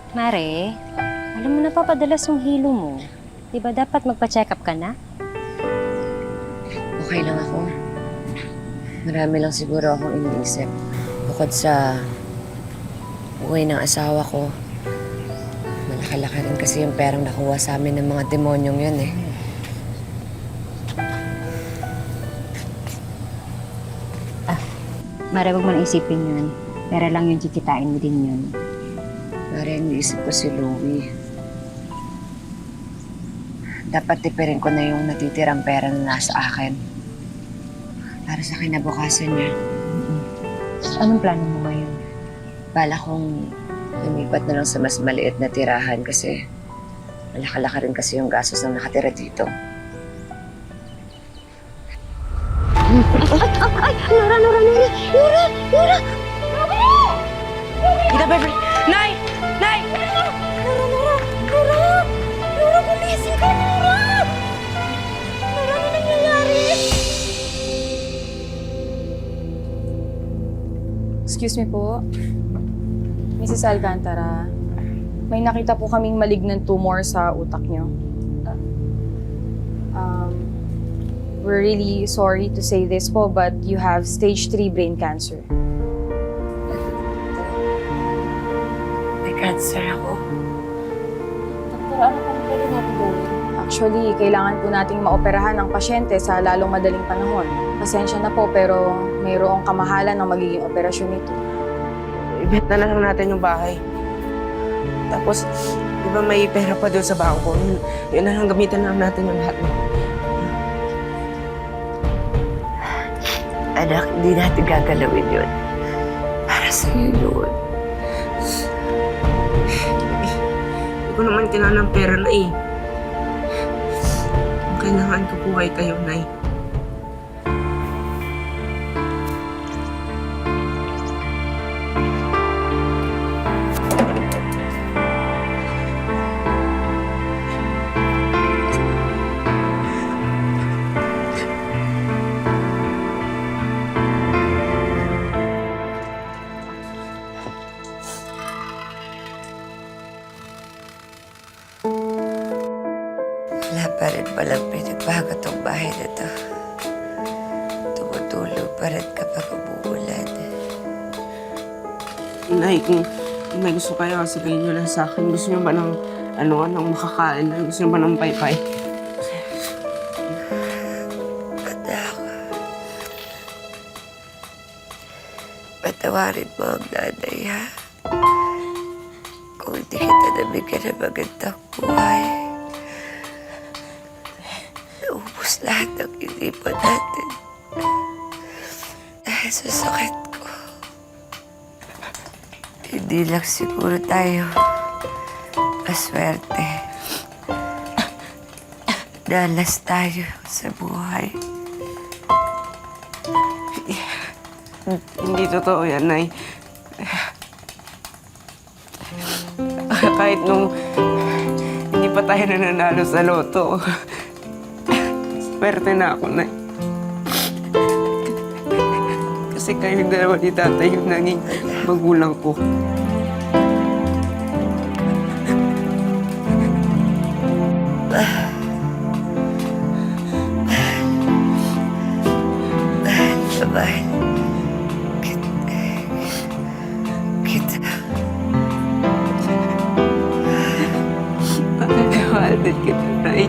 Mare, alam mo napapadalas yung hilo mo. Di ba dapat magpa-check up ka na? Okay lang ako. Marami lang siguro akong iniisip. Bukod sa buhay ng asawa ko, malaki-laki rin kasi yung perang nakuha sa amin ng mga demonyong yun eh. Mare, huwag mo na isipin yun. Pera lang yung kikitain mo din yun. Mari, iniisip ko si Louie. Dapat tipirin ko na yung natitirang pera na nasa akin. Para sa kinabukasan niya. Anong plano mo ngayon? Bala kong lumipat na lang sa mas maliit na tirahan kasi malaki-laki rin kasi yung gastos ng nakatira dito. Ida, Beverly! Nay! Nay! Nora, gumising ka, Nora! Nora, ano nangyayari? Excuse me po. Mrs. Alcantara, may nakita po kaming malignant tumor sa utak niyo. We're really sorry to say this po, but you have stage 3 brain cancer. May cancer ako. Doktor, ano pong pwede natin gawin? Actually, kailangan po nating maoperahan ang pasyente sa lalong madaling panahon. Pasensya na po, pero mayroong kamahalan ng magiging operasyon nito. Ibenta na lang natin yung bahay. Tapos, di ba may pera pa doon sa bangko? Yun na lang, gamitan lang natin yung lahat. Anak, hindi natin gagalawin yun. Para sa'yo yun. Hindi ko naman kailangan ng pera na eh. Ang kailangan ko po ay kayo, Nay. Wala pa rin palang pinagbago tong bahay na to. Tumutulog pa rin kapag umuulan. Nay, kung may gusto kayo, sabihin nyo lang sa akin. Gusto nyo ba ng, ng makakain? Gusto nyo ba ng paypay? Anak, patawarin mo ang nanay, ha? Kung hindi kita nabigyan ng magandang buhay, naubos lahat ng inipan natin. Dahil sa sakit ko. Hindi lang siguro tayo maswerte. Dalas tayo sa buhay. Hindi totoo yan, Nay. Kahit nung hindi pa tayo nananalo sa loto, swerte na ako, Nay. Kasi kayong dalawa ni tatay yung naging magulang ko. Mahal. Kita. Mahal din kita, Nay.